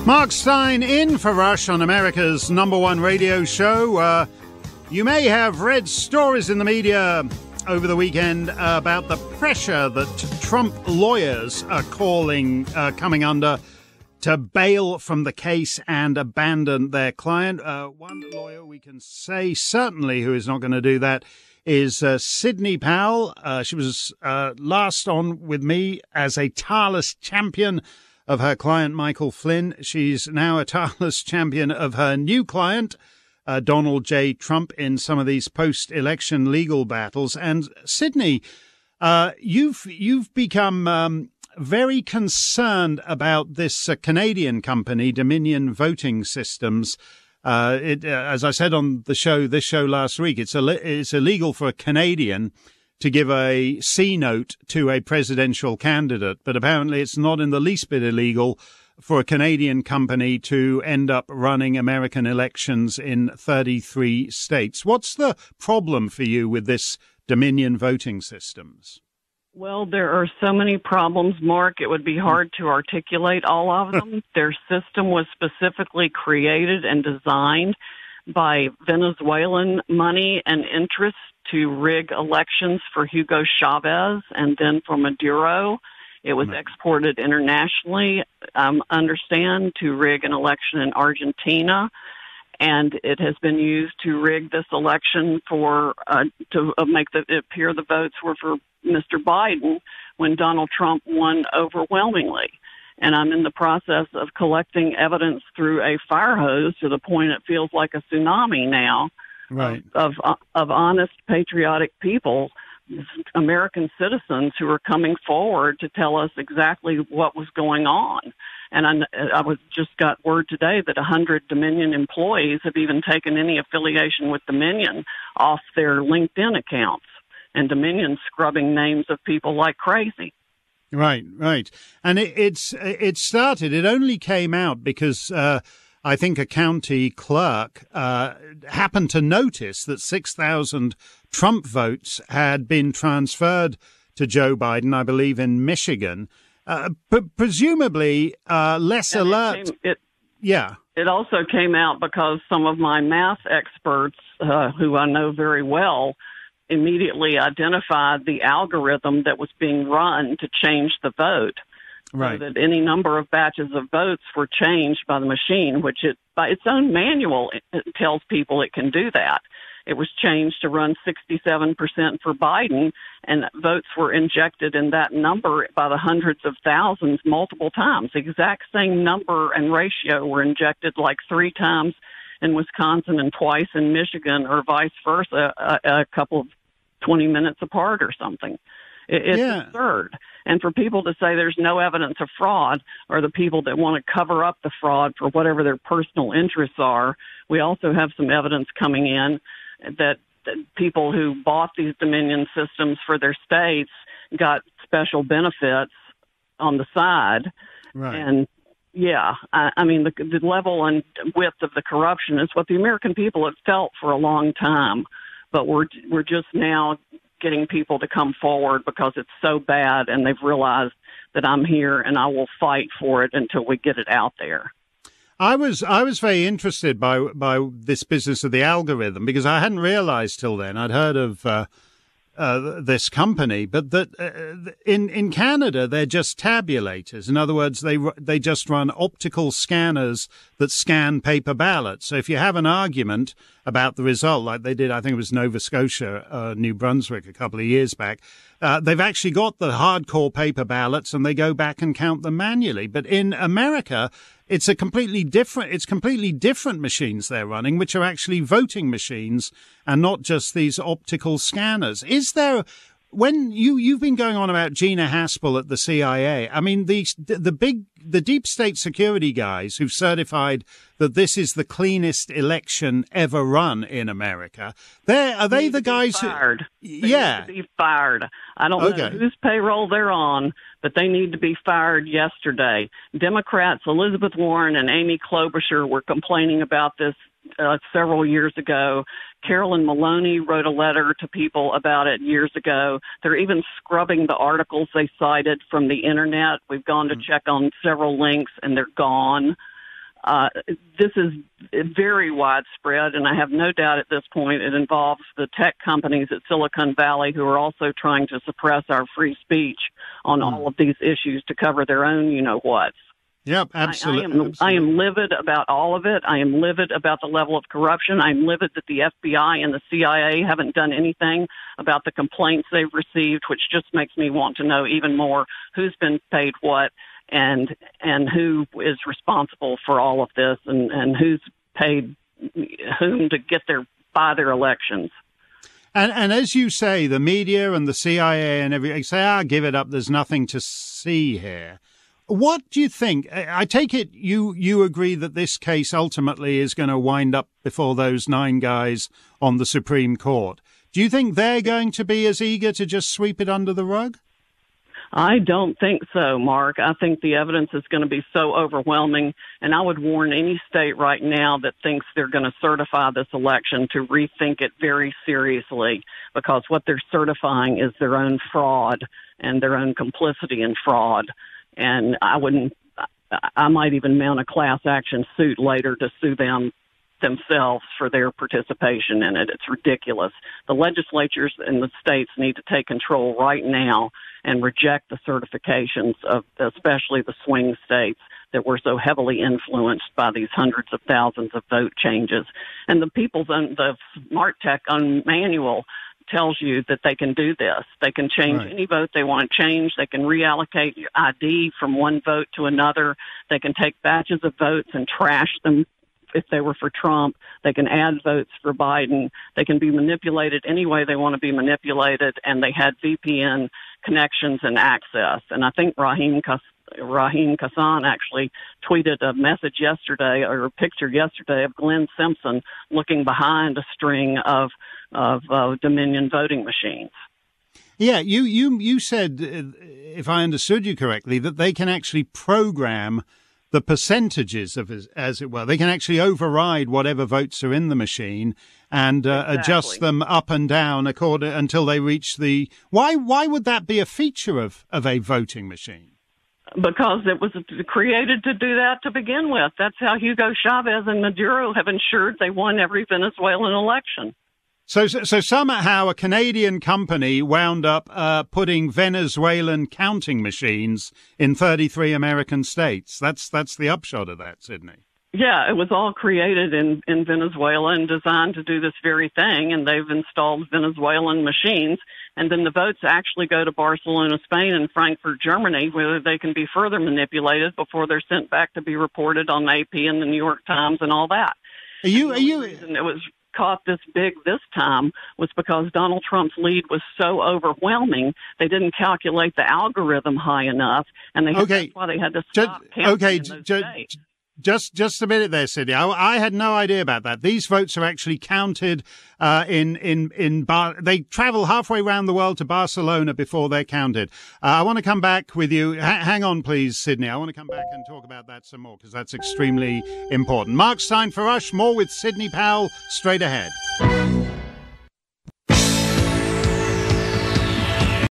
Mark Stein in for Rush on America's #1 radio show. You may have read stories in the media over the weekend about the pressure that Trump lawyers are coming under to bail from the case and abandon their client. One lawyer we can say certainly who is not going to do that is Sidney Powell. She was last on with me as a tireless champion of her client, Michael Flynn. She's now a tireless champion of her new client, Donald J. Trump, in some of these post-election legal battles. And Sidney, you've become very concerned about this Canadian company, Dominion Voting Systems. As I said on this show last week, it's illegal for a Canadian to give a C note to a presidential candidate, but apparently it's not in the least bit illegal for a Canadian company to end up running American elections in 33 states. What's the problem for you with this Dominion Voting Systems? Well, there are so many problems, Mark. It would be hard to articulate all of them. Their system was specifically created and designed by Venezuelan money and interest to rig elections for Hugo Chavez and then for Maduro. It was exported internationally, understand, to rig an election in Argentina. And it has been used to rig this election to make it appear the votes were for Mr. Biden when Donald Trump won overwhelmingly. And I'm in the process of collecting evidence through a fire hose to the point it feels like a tsunami now, right, of honest, patriotic people, American citizens who are coming forward to tell us exactly what was going on. And I just got word today that 100 Dominion employees have even taken any affiliation with Dominion off their LinkedIn accounts, and Dominion scrubbing names of people like crazy. Right. And it started, it only came out because I think a county clerk happened to notice that 6,000 Trump votes had been transferred to Joe Biden, I believe, in Michigan. But presumably less alert. It also came out because some of my math experts, who I know very well, immediately identified the algorithm that was being run to change the vote. Right. So that any number of batches of votes were changed by the machine, which by its own manual, it tells people it can do that. It was changed to run 67% for Biden, and votes were injected in that number by the hundreds of thousands multiple times. The exact same number and ratio were injected like 3 times in Wisconsin and twice in Michigan, or vice versa, a couple of 20 minutes apart or something. It's absurd. And for people to say there's no evidence of fraud, or the people that want to cover up the fraud for whatever their personal interests are, we also have some evidence coming in that people who bought these Dominion systems for their states got special benefits on the side. Right. And I mean, the level and width of the corruption is what the American people have felt for a long time. But we're just now getting people to come forward because it's so bad, and they've realized that I'm here and I will fight for it until we get it out there. I was very interested by this business of the algorithm, because I hadn't realized till then. I'd heard of this company, but that in Canada they're just tabulators. In other words, they just run optical scanners that scan paper ballots. So if you have an argument about the result, like they did, I think it was Nova Scotia, New Brunswick a couple of years back, they've actually got the hardcore paper ballots and they go back and count them manually. But in America, it's completely different machines they're running, which are actually voting machines and not just these optical scanners. Is there, when you've been going on about Gina Haspel at the CIA, I mean, the deep state security guys who've certified that this is the cleanest election ever run in America, are they the guys who? They need to be fired. I don't know whose payroll they're on, but they need to be fired yesterday. Democrats Elizabeth Warren and Amy Klobuchar were complaining about this several years ago. Carolyn Maloney wrote a letter to people about it years ago. They're even scrubbing the articles they cited from the internet. We've gone to check on several links, and they're gone. This is very widespread, and I have no doubt at this point it involves the tech companies at Silicon Valley who are also trying to suppress our free speech on all of these issues to cover their own you-know-whats. Yep, absolutely. I am livid about all of it. I am livid about the level of corruption. I'm livid that the FBI and the CIA haven't done anything about the complaints they've received, which just makes me want to know even more who's been paid what and who is responsible for all of this and who's paid whom to buy their elections. And as you say, the media and the CIA and everything say, give it up, there's nothing to see here. What do you think? I take it you agree that this case ultimately is going to wind up before those 9 guys on the Supreme Court. Do you think they're going to be as eager to just sweep it under the rug? I don't think so, Mark. I think the evidence is going to be so overwhelming, and I would warn any state right now that thinks they're going to certify this election to rethink it very seriously, because what they're certifying is their own fraud and their own complicity in fraud. And I might even mount a class action suit later to sue them themselves for their participation in it. It's ridiculous. The legislatures in the states need to take control right now and reject the certifications of especially the swing states that were so heavily influenced by these hundreds of thousands of vote changes. And the Smart Tech manual tells you that they can do this. They can change any vote they want to change. They can reallocate your ID from one vote to another. They can take batches of votes and trash them if they were for Trump. They can add votes for Biden. They can be manipulated any way they want to be manipulated, and they had VPN connections and access. And I think Raheem Kassan actually tweeted a message yesterday, or a picture yesterday, of Glenn Simpson looking behind a string of Dominion voting machines. Yeah, you said, if I understood you correctly, that they can actually program the percentages of, as it were. They can actually override whatever votes are in the machine and adjust them up and down until they reach the. Why would that be a feature of a voting machine? Because it was created to do that to begin with. That's how Hugo Chavez and Maduro have ensured they won every Venezuelan election. So somehow a Canadian company wound up putting Venezuelan counting machines in 33 American states. That's the upshot of that, Sidney. Yeah, it was all created in Venezuela and designed to do this very thing, and they've installed Venezuelan machines. And then the votes actually go to Barcelona, Spain, and Frankfurt, Germany, where they can be further manipulated before they're sent back to be reported on AP and the New York Times and all that. The reason it was caught this big this time was because Donald Trump's lead was so overwhelming. They didn't calculate the algorithm high enough, and that's why they had to stop counting in those states. Just a minute there, Sidney. I had no idea about that. These votes are actually counted they travel halfway around the world to Barcelona before they're counted. I want to come back with you. Hang on, please, Sidney. I want to come back and talk about that some more because that's extremely important. Mark Stein for Rush. More with Sidney Powell straight ahead.